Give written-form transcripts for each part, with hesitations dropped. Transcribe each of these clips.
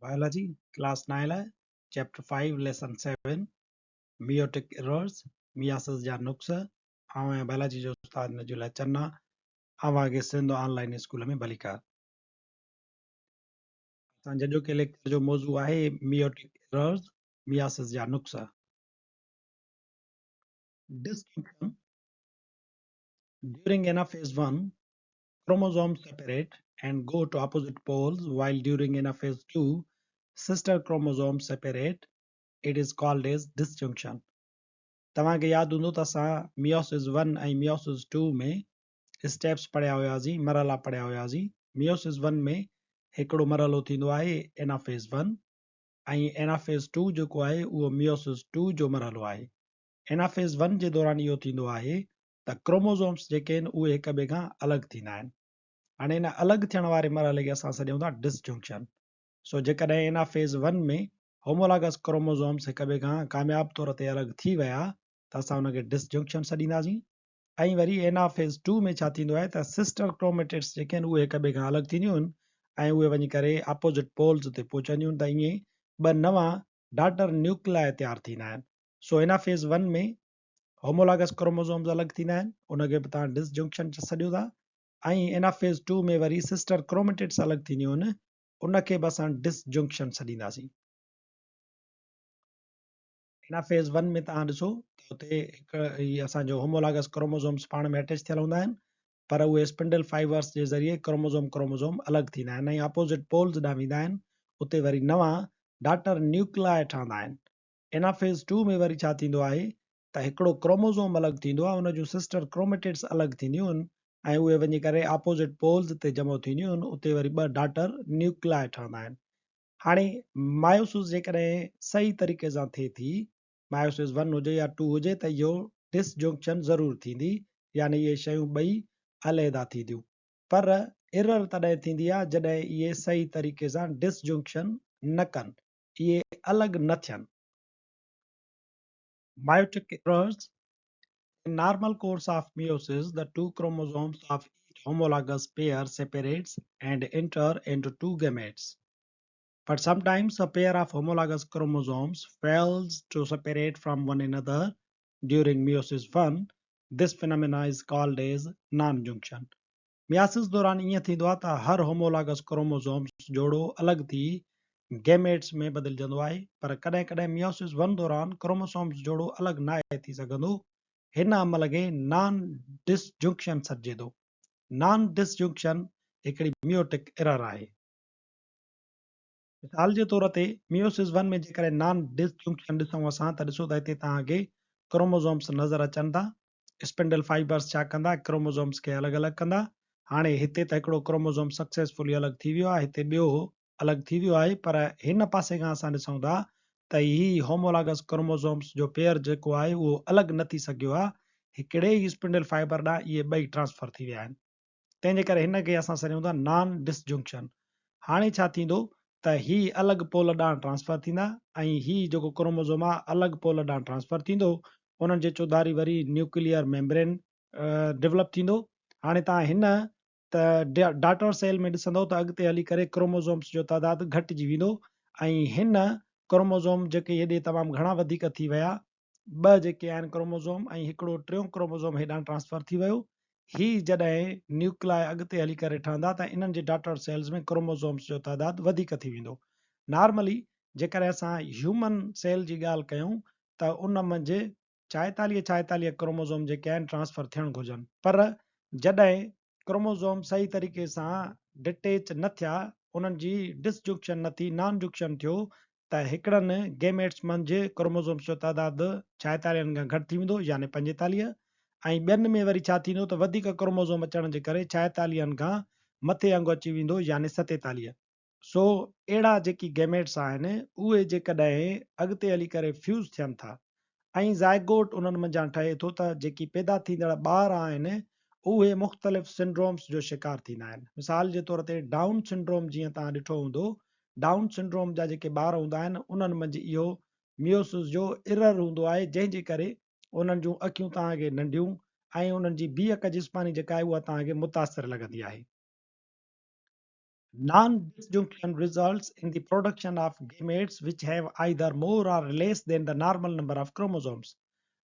Biology, class 9 है, chapter 5, lesson 7, meiotic errors, meiosis जा नुक्स, आवां biology जो उस्ताद ने जो चन्ना, आवां के सिंधु ऑनलाइन स्कूल में बलिका। असां जो के लेक्चर जो मौजू आहे meiotic errors, meiosis जा नुक्स। Distinction during anaphase 1, chromosomes separate and go to opposite poles, while during anaphase 2, sister chromosomes separate. It is called as disjunction. तव्हांखे यादि हूंदो त असां मियोसिस 1 ऐं मियोसिस 2 में स्टेप्स पढ़िया हुयासीं, मरहला पढ़िया हुयासीं। मियोसिस 1 में हिकिड़ो मरहलो थींदो आहे एनाफेज़ 1 ऐं एनाफेज़ 2 जेको आहे उहो मियोसिस 2 जो मरहलो आहे। एनाफेज़ 1 जे दौरान इहो थींदो आहे त क्रोमोसोम्स जेके आहिनि उहे हिक ॿिए खां अलॻि थींदा आहिनि। हाणे इन अलॻि थियण वारे मरहले खे असां सॾियूं था डिसजंक्शन। सो जेकॾहिं एनाफेज़ 1 में होमोलॉगस क्रोमोसोम्स हिक ॿिए खां कामयाब तौर ते अलॻि थी विया त असां हुनखे डिसजंक्शन सॾींदासीं। ऐं वरी एनाफेज़ 2 में छा थींदो आहे त सिस्टर क्रोमेटिड्स जेके आहिनि उहे हिक ॿिए खां अलॻि थींदियूं आहिनि ऐं उहे वञी करे अपोजिट पोल्स ते पहुचंदियूं आहिनि, त ईअं ॿ नवां डाटर न्यूक्लियाई तयारु थींदा आहिनि। सो एनाफेज़ 1 में होमोलॉगस क्रोमोसोम्स अलॻि थींदा आहिनि, उनखे बि तव्हां डिसजंक्शन सॾियो था। ऐं एनाफेज़ 2 में वरी सिस्टर क्रोमेटिड्स अलॻि थींदियूं आहिनि, उनखे बि असां डिसजंक्शन सॾींदासीं। एनाफेज़ 1 में तव्हां ॾिसो त हुते असांजो होमोलॉगस क्रोमोसोम्स पाण में अटैच थियल हूंदा आहिनि, पर उहे स्पिंडल फाइबर्स जे ज़रिए क्रोमोसोम अलॻि थींदा आहिनि ऐं अपोजिट पोल्स ॾांहुं वेंदा आहिनि, उते वरी नवां डाटर न्यूक्लियाई ठहंदा आहिनि। एनाफेज़ 2 में वरी छा थींदो आहे त हिकिड़ो क्रोमोसोम अलॻि थींदो आहे, उन जूं सिस्टर क्रोमेटिड्स अलॻि थींदियूं आहिनि ऐं उहे वञी करे अपोजिट पोल्स ते जमा थींदियूं आहिनि, उते वरी ॿ डाटर न्यूक्लियाई ठहंदा आहिनि। हाणे मायोसिस जेकॾहिं सही तरीक़े सां थिए थी, मायोसिस 1 हुजे या 2 हुजे, त इहो डिसजंक्शन ज़रूरु थींदी, यानी इहे शयूं ॿई अलहदा थींदियूं। पर एरर तॾहिं थींदी आहे जॾहिं इहे सही तरीक़े सां डिसजंक्शन न कनि, इहे अलॻि न थियनि। Meiotic errors. In normal course of meiosis, the two chromosomes of each homologous pair separates and enter into two gametes. But sometimes a pair of homologous chromosomes fails to separate from one another during meiosis 1. This phenomena is called as non-junction. Meiosis दौरान ईअं थींदो आहे त हर homologous chromosomes जोड़ो अलॻि थी gametes में बदिलजंदो आहे, पर कॾहिं कॾहिं मियोसिस 1 दौरान क्रोमोसोम्स जोड़ो अलॻि न आहे थी सघंदो। हिन अमल खे नॉन डिसजंक्शन सॾिजे थो। नॉन डिसजंक्शन हिकिड़ी मियोटिक एरर आहे। मिसाल जे तौर ते मियोसिस 1 में जेकॾहिं नॉन डिसजंक्शन ॾिसूं असां त ॾिसो त हिते तव्हांखे क्रोमोसोम्स नज़र अचनि था। स्पिंडल फाइबर्स छा कंदा, क्रोमोसोम्स खे अलॻि अलॻि कंदा। हाणे हिते त हिकिड़ो क्रोमोसोम सक्सेसफुली अलॻि थी वियो आहे, हिते ॿियो अलॻि थी वियो आहे, पर हिन पासे खां असां ॾिसूं था त ही होमोलॉगस क्रोमोसोम्स जो पेयर जेको आहे उहो अलॻि न थी सघियो आहे, हिकिड़े ई स्पिंडल फाइबर ॾांहुं इहे ॿई ट्रांसफर थी विया आहिनि। तंहिंजे करे हिनखे असां सॾियूं था नॉन डिसजंक्शन। हाणे छा थींदो त ही अलॻि पोल ॾांहुं ट्रांसफर थींदा ऐं ही जेको क्रोमोसोम आहे अलॻि पोल ॾांहुं ट्रांसफर थींदो, उन्हनि जे चौधारी वरी न्यूक्लियर मेम्ब्रेन डेवलप थींदो। हाणे तव्हां हिन त डाटर सेल में ॾिसंदो त अॻिते हली करे क्रोमोसोम्स जो तइदादु घटिजी वेंदो ऐं हिन क्रोमोसोम जेके हेॾे तमामु घणा वधीक थी विया, ॿ जेके आहिनि क्रोमोसोम ऐं हिकिड़ो टियों क्रोमोसोम हेॾां ट्रांसफर थी वियो। ही जॾहिं न्यूक्लियाई अॻिते हली करे ठहंदा त इन्हनि जे डाटर सेल्स में क्रोमोसोम्स जो तइदादु वधीक थी वेंदो। नॉर्मली जेकॾहिं असां ह्यूमन सेल जी ॻाल्हि कयूं त उन मंझि 44 क्रोमोसोम जेके आहिनि ट्रांसफर थियणु घुरिजनि, पर जॾहिं क्रोमोसोम सही तरीक़े सां डिटेच न थिया, उन्हनि जी डिसजंक्शन न थी, नॉन जंक्शन थियो, त हिकिड़नि गैमेट्स मंझि क्रोमोसोम्स जो तइदादु 46 खां घटि थी वेंदो, यानी 45, ऐं ॿियनि में वरी छा थींदो त वधीक क्रोमोसोम अचण जे करे 46 खां मथे अंगु अची वेंदो, यानी 47। सो अहिड़ा जेकी गैमेट्स आहिनि उहे जेकॾहिं अॻिते हली करे फ्यूज़ थियनि था ऐं ज़ाइगोट उन्हनि मंझां ठहे थो, त जेकी पैदा थींदड़ ॿार आहिनि उहे मुख़्तलिफ़ सिंड्रोम्स जो शिकार थींदा आहिनि। मिसाल जे तौर ते डाउन सिंड्रोम जीअं तव्हां ॾिठो हूंदो, डाउन सिंड्रोम जा जेके ॿार हूंदा आहिनि उन्हनि मंझि इहो मियोसिस जो एरर हूंदो आहे, जंहिंजे करे उन्हनि जूं अखियूं तव्हांखे नंढियूं ऐं उन्हनि जी बीहक जिस्मानी जेका आहे उहा तव्हांखे मुतासिर लॻंदी आहे। Non-disjunction results in the production of gametes which have either more or less than the normal number of chromosomes.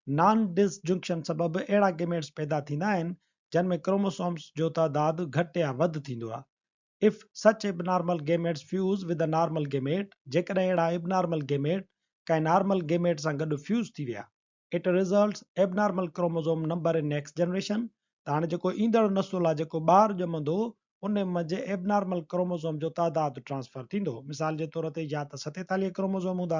Non-disjunction सबब अहिड़ा gametes पैदा थींदा आहिनि जिन में chromosomes जो तादाद घटि या वधि थींदो आहे. If such abnormal gametes fuse with a normal gamete, जेकॾहिं अहिड़ा abnormal gamete कंहिं normal gamete सां गॾु fuse थी विया, it results abnormal chromosome number in next generation. त हाणे जेको ईंदड़ नसुल आहे, जेको ॿार ॼमंदो, उन मंझि एबनॉर्मल क्रोमोसोम जो तादाद ट्रांसफर थींदो. मिसाल जे तौर ते या त 47 क्रोमोसोम हूंदा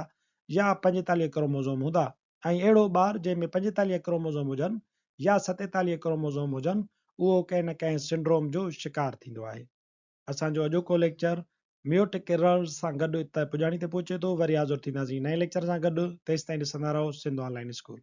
या 45 क्रोमोसोम हूंदा. ऐं अहिड़ो ॿार जंहिंमें 45 क्रोमोसोम हुजनि या 47 क्रोमोसोम हुजनि, उहो कंहिं न कंहिं सिंड्रोम जो शिकार थींदो आहे. असांजो अॼोको लेक्चर मियोटिक एरर्स सां गॾु हिते पुॼाणी ते पहुचे थो. वरी हाज़ुर थींदासीं नए लेक्चर सां गॾु. तेसिताईं ॾिसंदा रहो सिंध ऑनलाइन स्कूल.